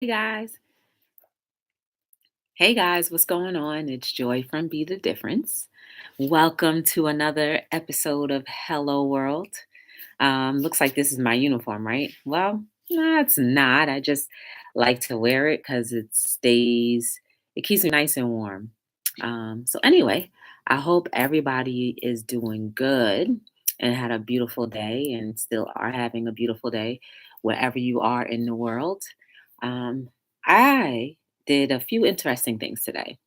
Hey guys. Hey guys, what's going on? It's Joy from Be the Difference. Welcome to another episode of Hello World. Looks like this is my uniform, right? Well, no, it's not. I just like to wear it because it keeps me nice and warm. So anyway, I hope everybody is doing good and had a beautiful day and still are having a beautiful day wherever you are in the world. Um, I did a few interesting things today.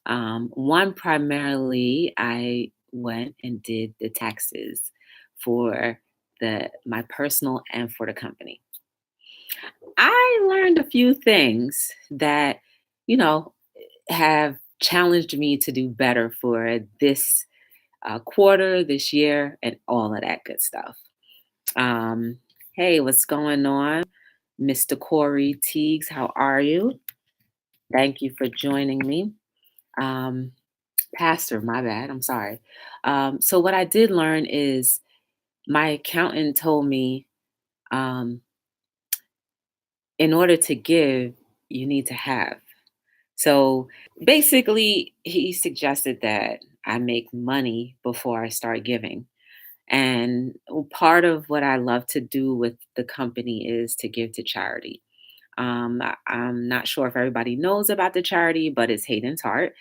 One, primarily, I went and did the taxes for the my personal and for the company. I learned a few things that, you know, have challenged me to do better for this quarter, this year, and all of that good stuff. Um, hey, what's going on, Mr. Corey Teagues? How are you? Thank you for joining me. Um, Pastor, my bad. I'm sorry. So what I did learn is my accountant told me, um, in order to give, you need to have. So basically, he suggested that I make money before I start giving. And part of what I love to do with the company is to give to charity. I'm not sure if everybody knows about the charity, but it's Hayden's Heart.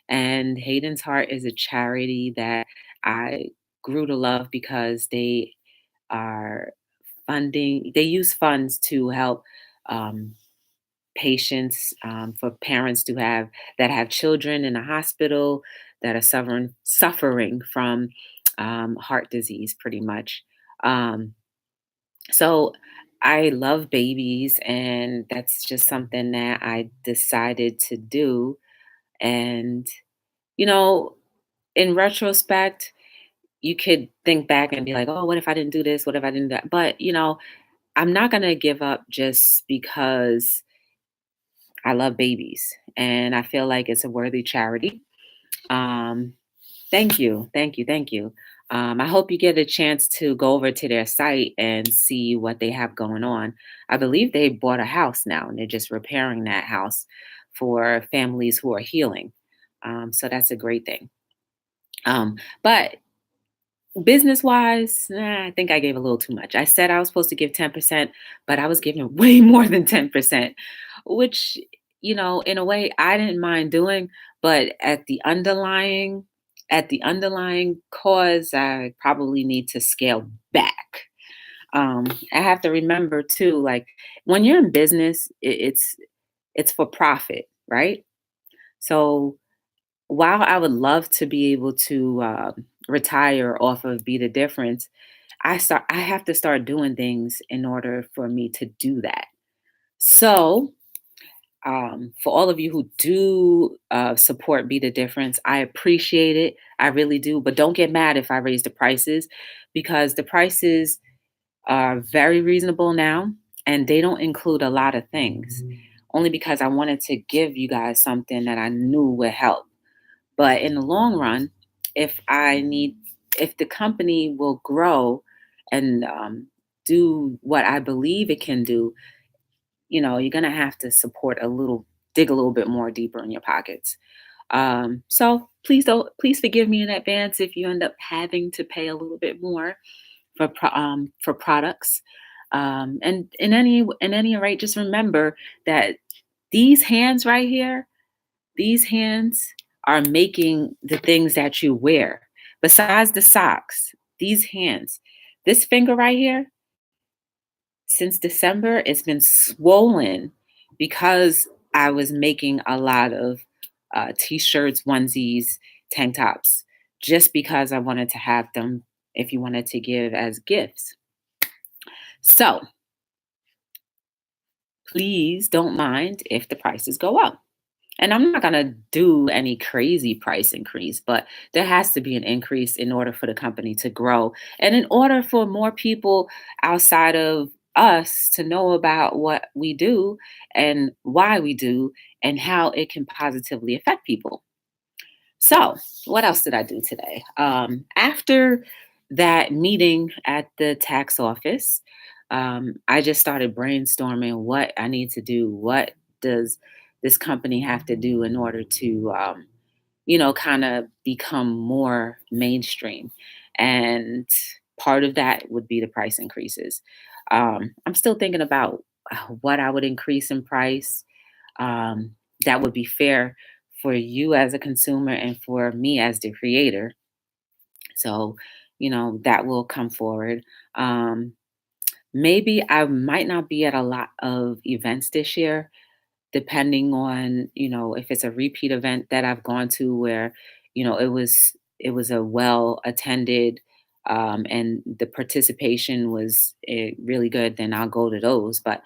And Hayden's Heart is a charity that I grew to love because they are they use funds to help um, patients, for parents that have children in a hospital that are suffering from heart disease, pretty much. Um, so I love babies, and that's just something that I decided to do. And, you know, in retrospect, you could think back and be like, oh, what if I didn't do this? What if I didn't do that? But, I'm not going to give up just because I love babies and I feel like it's a worthy charity. Um, Thank you. Thank you. Thank you. I hope you get a chance to go over to their site and see what they have going on. I believe they bought a house now and they're just repairing that house for families who are healing. So that's a great thing. But business wise, I think I gave a little too much. I said I was supposed to give 10%, but I was giving way more than 10%, which, in a way I didn't mind doing, but at the underlying cause, I probably need to scale back. I have to remember too, like when you're in business, it's for profit, right? So while I would love to be able to retire off of Be the Difference, I have to start doing things in order for me to do that. So, for all of you who do support Be the Difference, I appreciate it. I really do. But don't get mad if I raise the prices because the prices are very reasonable now and they don't include a lot of things. Only because I wanted to give you guys something that I knew would help. But in the long run, if I need, if the company will grow and do what I believe it can do, you're going to have to dig a little bit more deeper in your pockets. So please forgive me in advance if you end up having to pay a little bit more for products. And in any rate, just remember that these hands right here, these hands are making the things that you wear. Besides the socks, these hands, this finger right here, since December, it's been swollen because I was making a lot of t-shirts, onesies, tank tops, just because I wanted to have them if you wanted to give as gifts. So please don't mind if the prices go up. And I'm not going to do any crazy price increase, but there has to be an increase in order for the company to grow. And in order for more people outside of us to know about what we do and why we do and how it can positively affect people. So, what else did I do today? After that meeting at the tax office, I just started brainstorming what I need to do, what does this company have to do in order to kind of become more mainstream. And part of that would be the price increases. I'm still thinking about what I would increase in price that would be fair for you as a consumer and for me as the creator. So, that will come forward. Um, Maybe I might not be at a lot of events this year, depending on, if it's a repeat event that I've gone to where, it was a well attended and the participation was really good, then I'll go to those. But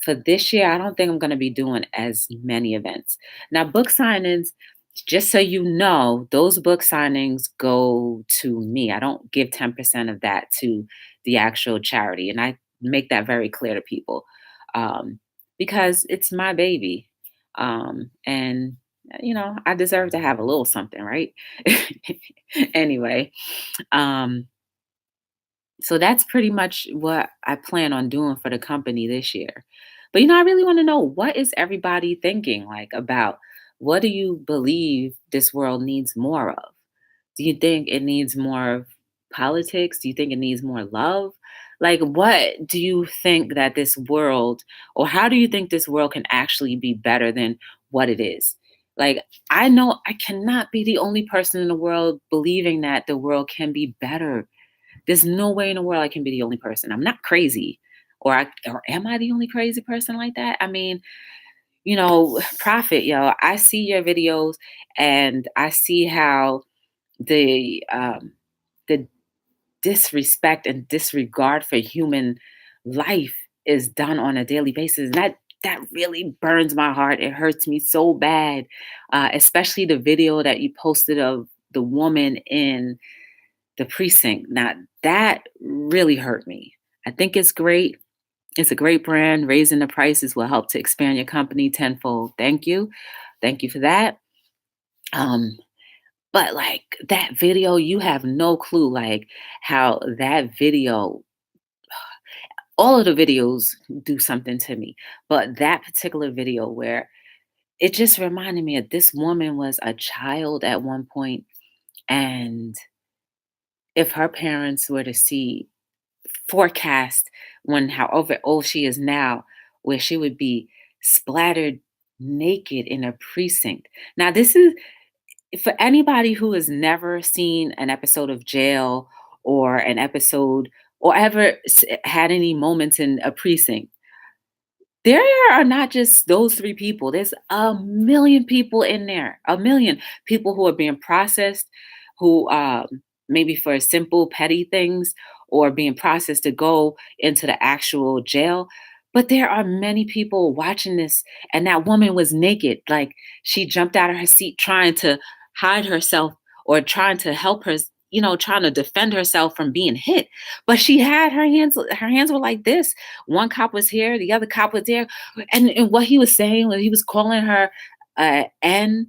for this year, I don't think I'm going to be doing as many events. Now, book signings, just so you know, those book signings go to me. I don't give 10% of that to the actual charity. And I make that very clear to people um, because it's my baby. And, I deserve to have a little something, right? Anyway, um, so that's pretty much what I plan on doing for the company this year. But I really want to know, what is everybody thinking like about, what do you believe this world needs more of? Do you think it needs more of politics? Do you think it needs more love? Like, what do you think that this world, or how do you think this world can actually be better than what it is? Like, I know I cannot be the only person in the world believing that the world can be better. There's no way in the world I can be the only person. I'm not crazy. Or am I the only crazy person like that? I mean, Prophet, I see your videos and I see how the disrespect and disregard for human life is done on a daily basis. And that really burns my heart. It hurts me so bad. Especially the video that you posted of the woman in the precinct. Now that really hurt me. I think it's great. It's a great brand. Raising the prices will help to expand your company tenfold. Thank you. Thank you for that. Um, but like that video, you have no clue like how that video, all of the videos do something to me. But that particular video where it just reminded me of, this woman was a child at one point, and if her parents were to see forecast when however old she is now, where she would be splattered naked in a precinct. Now, this is for anybody who has never seen an episode of Jail or an episode or ever had any moments in a precinct. There are not just those three people. There's a million people in there. A million people who are being processed, who maybe for simple petty things, or being processed to go into the actual jail. But there are many people watching this, and that woman was naked. Like, she jumped out of her seat trying to hide herself, or trying to help her, trying to defend herself from being hit. But she had her hands were like this. One cop was here, the other cop was there. And what he was saying was, he was calling her NB.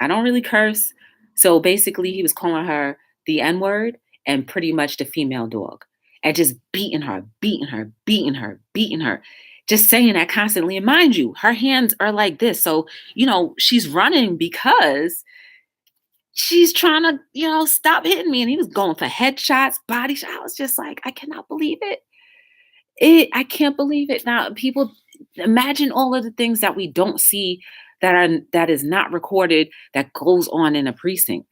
I don't really curse. So basically, he was calling her the N word and pretty much the female dog, and just beating her, beating her, beating her, beating her. Just saying that constantly. And mind you, her hands are like this. So, she's running because she's trying to, stop hitting me. And he was going for headshots, body shots. I was just like, I cannot believe it. I can't believe it. Now, people, imagine all of the things that we don't see, that is not recorded, that goes on in a precinct.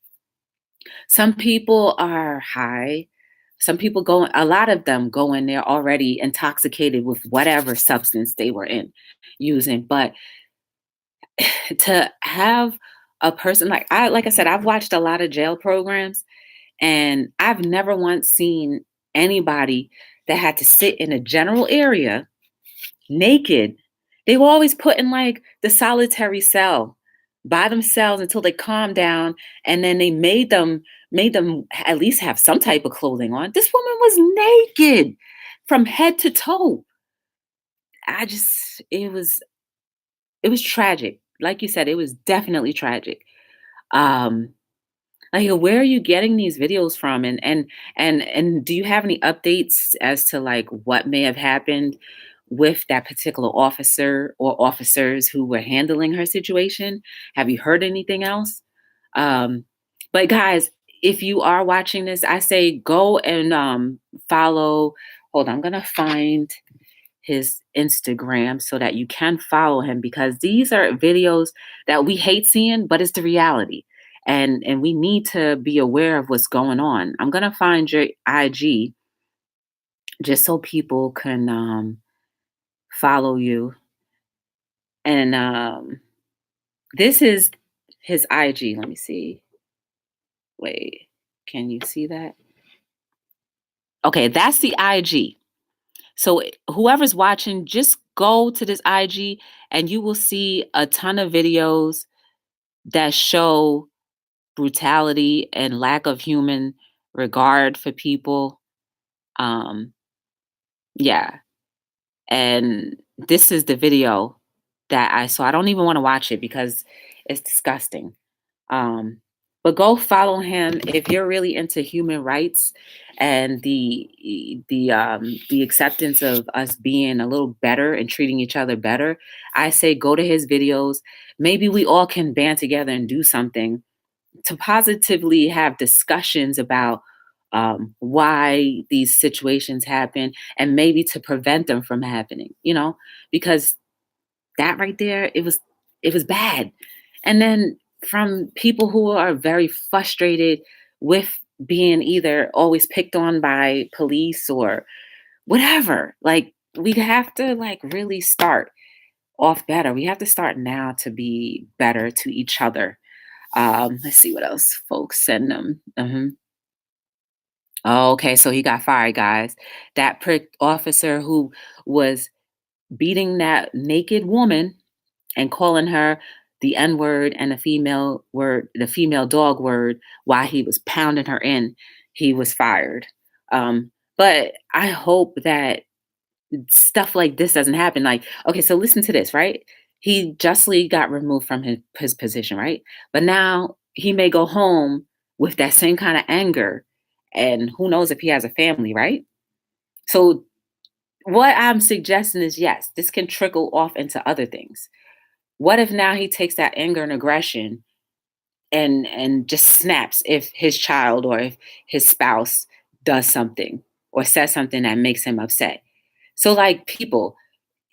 Some people are high. Some people go, a lot of them go in there already intoxicated with whatever substance they were in using. But to have a person like I said, I've watched a lot of jail programs, and I've never once seen anybody that had to sit in a general area naked. They were always put in like the solitary cell by themselves until they calmed down, and then they made them at least have some type of clothing on. This woman was naked from head to toe. It was tragic. Like you said, it was definitely tragic. Um like, where are you getting these videos from? And do you have any updates as to like what may have happened with that particular officer or officers who were handling her situation? Have you heard anything else? Um, but guys, if you are watching this, I say go and follow. Hold on, I'm gonna find his Instagram so that you can follow him, because these are videos that we hate seeing, but it's the reality. And we need to be aware of what's going on. I'm gonna find your IG just so people can follow you. And this is his IG. Let me see. Wait, can you see that? Okay, that's the IG. So whoever's watching, just go to this IG and you will see a ton of videos that show brutality and lack of human regard for people. Um, yeah. And this is the video that I saw. I don't even want to watch it because it's disgusting. Um, but go follow him if you're really into human rights and the acceptance of us being a little better and treating each other better. I say go to his videos. Maybe we all can band together and do something to positively have discussions about why these situations happen and maybe to prevent them from happening. Because that right there, it was bad. And then from people who are very frustrated with being either always picked on by police or whatever, like we have to like really start off better. We have to start now to be better to each other. Let's see what else folks send them. Oh, okay, so he got fired, guys. That prick officer who was beating that naked woman and calling her the N word and the female dog word, while he was pounding her in, he was fired. But I hope that stuff like this doesn't happen. Like, okay, so listen to this, right? He justly got removed from his position, right? But now he may go home with that same kind of anger. And who knows if he has a family, right? So, what I'm suggesting is yes, this can trickle off into other things. What if now he takes that anger and aggression and just snaps if his child or if his spouse does something or says something that makes him upset? So, like, people,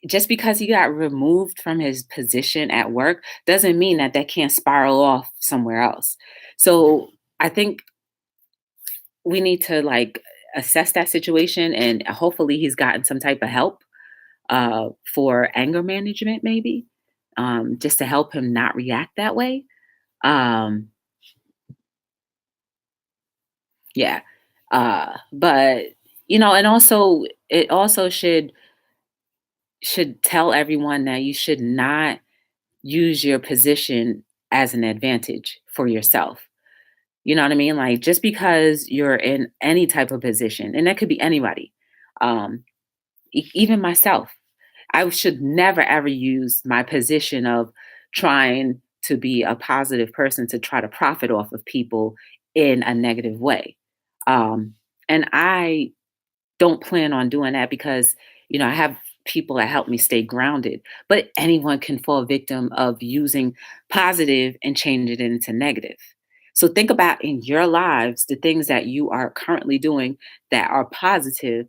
just because he got removed from his position at work doesn't mean that that can't spiral off somewhere else. So, I think we need to like assess that situation, and hopefully he's gotten some type of help for anger management, maybe, just to help him not react that way. Um, yeah. But and also it also should tell everyone that you should not use your position as an advantage for yourself. You know what I mean? Like just because you're in any type of position, and that could be anybody, um, even myself. I should never ever use my position of trying to be a positive person to try to profit off of people in a negative way. And I don't plan on doing that because, I have people that help me stay grounded, but anyone can fall victim of using positive and change it into negative. So think about in your lives the things that you are currently doing that are positive,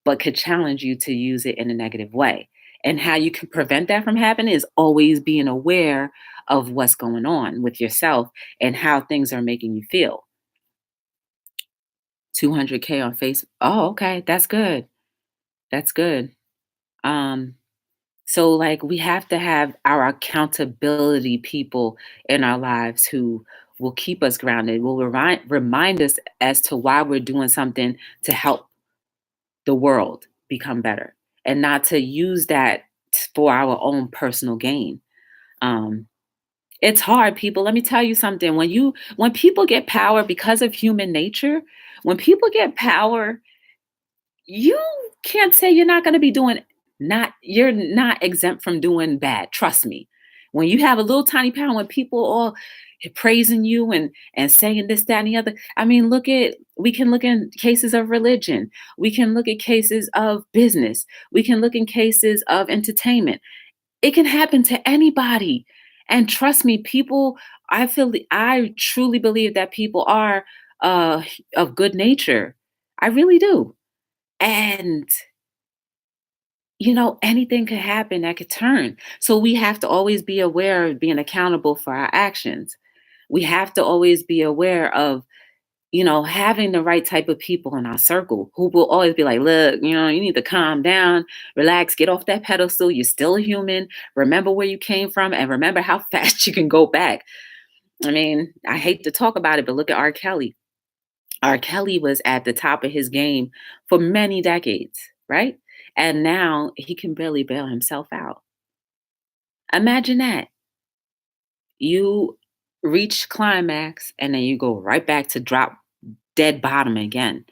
but could challenge you to use it in a negative way. And how you can prevent that from happening is always being aware of what's going on with yourself and how things are making you feel. 200K on Facebook. Oh, okay. That's good. That's good. Um, so like we have to have our accountability people in our lives who will keep us grounded, will remind us as to why we're doing something to help the world become better and not to use that for our own personal gain. Um, it's hard, people. Let me tell you something. When people get power because of human nature, when people get power, you can't say you're not going to be doing not you're not exempt from doing bad. Trust me. When you have a little tiny power, when people all praising you and saying this, that, and the other. I mean, we can look in cases of religion. We can look at cases of business. We can look in cases of entertainment. It can happen to anybody. And trust me, I truly believe that people are uh of good nature. I really do. And anything could happen that could turn. So we have to always be aware of being accountable for our actions. We have to always be aware of, having the right type of people in our circle who will always be like, look, you need to calm down, relax, get off that pedestal. You're still a human. Remember where you came from and remember how fast you can go back. I mean, I hate to talk about it, but look at R. Kelly. R. Kelly was at the top of his game for many decades, right? And now he can barely bail himself out. Imagine that. You reach climax and then you go right back to drop dead bottom again.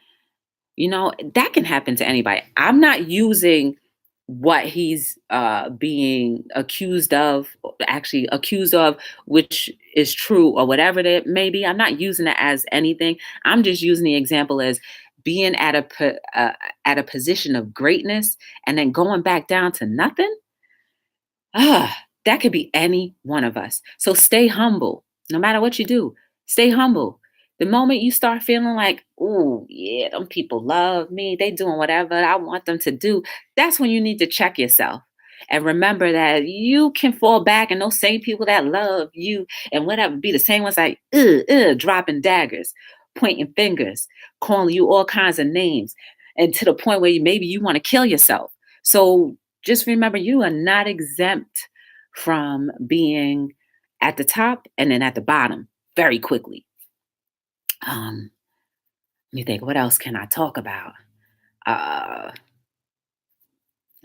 That can happen to anybody. I'm not using what he's being actually accused of, which is true or whatever that may be. I'm not using it as anything. I'm just using the example as being at a position of greatness and then going back down to nothing. Ah, that could be any one of us. So stay humble. No matter what you do, stay humble. The moment you start feeling like, oh, yeah, them people love me, they doing whatever I want them to do, that's when you need to check yourself. And remember that you can fall back and those same people that love you and whatever be the same ones like, dropping daggers, pointing fingers, calling you all kinds of names, and to the point where maybe you want to kill yourself. So just remember, you are not exempt from being at the top and then at the bottom very quickly. Let me think, what else can I talk about? Uh,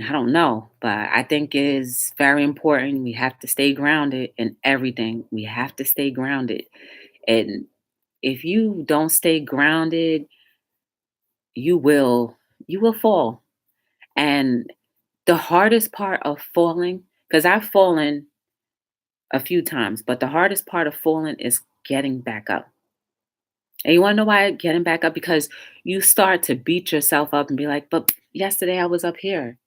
I don't know, but I think it is very important. We have to stay grounded in everything. We have to stay grounded. And if you don't stay grounded, you will you will fall. And the hardest part of falling, because I've fallen a few times, but the hardest part of falling is getting back up. And you want to know why getting back up? Because you start to beat yourself up and be like, but yesterday I was up here.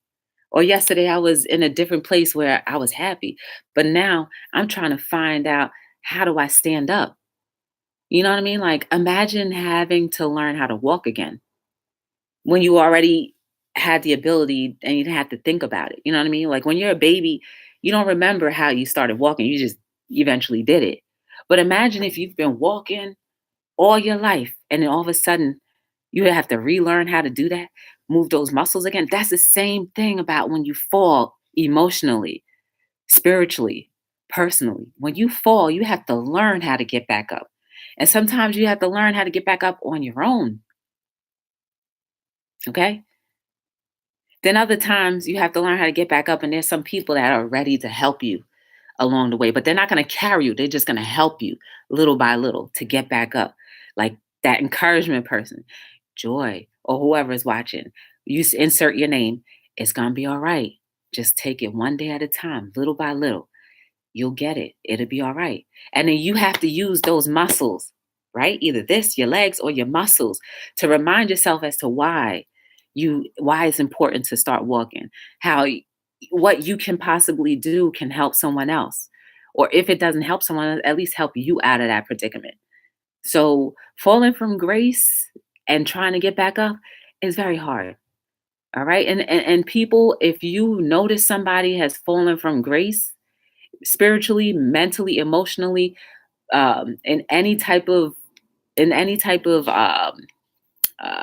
Or yesterday I was in a different place where I was happy. But now I'm trying to find out, how do I stand up? You know what I mean? Like, imagine having to learn how to walk again when you already had the ability and you didn't have to think about it. You know what I mean? Like when you're a baby, you don't remember how you started walking. You just eventually did it. But imagine if you've been walking all your life and then all of a sudden you have to relearn how to do that, move those muscles again. That's the same thing about when you fall emotionally, spiritually, personally. When you fall, you have to learn how to get back up. And sometimes you have to learn how to get back up on your own. Okay. Then other times you have to learn how to get back up, and there's some people that are ready to help you along the way, but they're not going to carry you. They're just going to help you little by little to get back up. Like that encouragement person, Joy, or whoever is watching. Insert your name. It's going to be all right. Just take it one day at a time, little by little. You'll get it. It'll be all right. And then you have to use those muscles, right? Either this, your legs, or your muscles to remind yourself as to why it's important to start walking, what you can possibly do can help someone else. Or if it doesn't help someone else, at least help you out of that predicament. So falling from grace and trying to get back up is very hard. All right. And people, if you notice somebody has fallen from grace, spiritually, mentally, emotionally, in any type of in any type of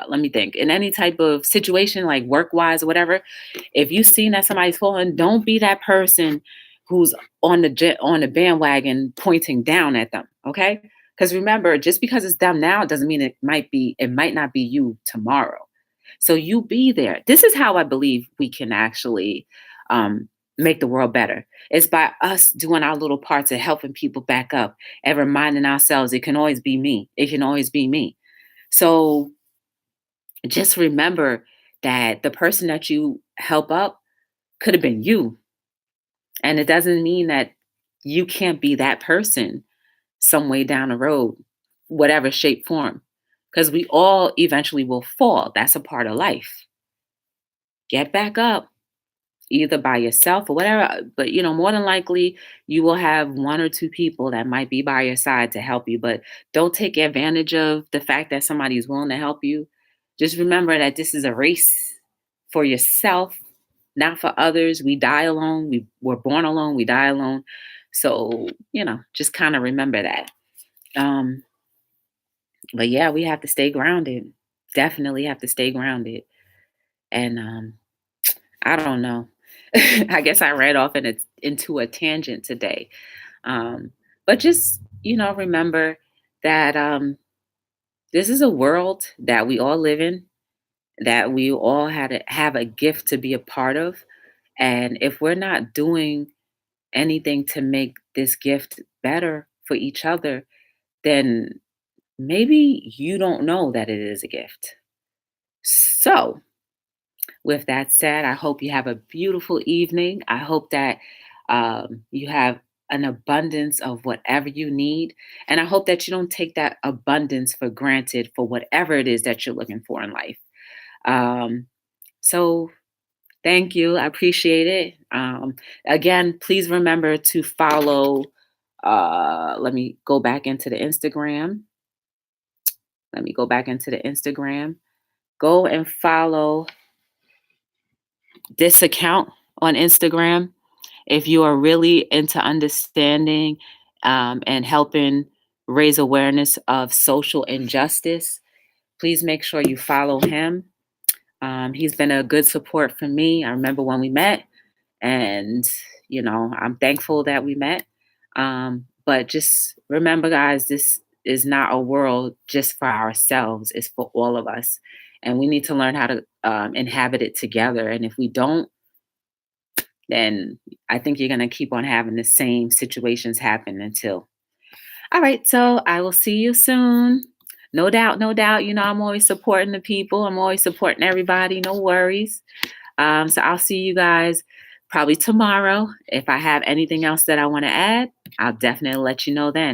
let me think, in any type of situation, like work wise or whatever, if you seen that somebody's falling, don't be that person who's on the bandwagon pointing down at them. Okay. Because remember, just because it's them now doesn't mean it might not be you tomorrow. So you be there. This is how I believe we can actually make the world better. It's by us doing our little parts of helping people back up and reminding ourselves it can always be me. It can always be me. So just remember that the person that you help up could have been you. And it doesn't mean that you can't be that person some way down the road, whatever shape, form, because we all eventually will fall. That's a part of life. Get back up, either by yourself or whatever. But more than likely, you will have one or two people that might be by your side to help you. But don't take advantage of the fact that somebody is willing to help you. Just remember that this is a race for yourself, not for others. We die alone. We were born alone. We die alone. So, just kind of remember that. Um, but yeah, we have to stay grounded. Definitely have to stay grounded. And I don't know. I guess I read off into a tangent today. Um, but just, remember that this is a world that we all live in, that we all have a gift to be a part of. And if we're not doing anything to make this gift better for each other, then maybe you don't know that it is a gift. So, with that said, I hope you have a beautiful evening. I hope that you have an abundance of whatever you need. And I hope that you don't take that abundance for granted for whatever it is that you're looking for in life. Um, so, thank you. I appreciate it. Again, please remember to follow. Let me go back into the Instagram. Let me go back into the Instagram. Go and follow this account on Instagram. If you are really into understanding and helping raise awareness of social injustice, please make sure you follow him. He's been a good support for me. I remember when we met, and I'm thankful that we met. But just remember, guys, this is not a world just for ourselves. It's for all of us, and we need to learn how to inhabit it together. And if we don't, then I think you're going to keep on having the same situations happen until. All right, so I will see you soon. No doubt, no doubt. I'm always supporting the people. I'm always supporting everybody. No worries. So I'll see you guys probably tomorrow. If I have anything else that I want to add, I'll definitely let you know then.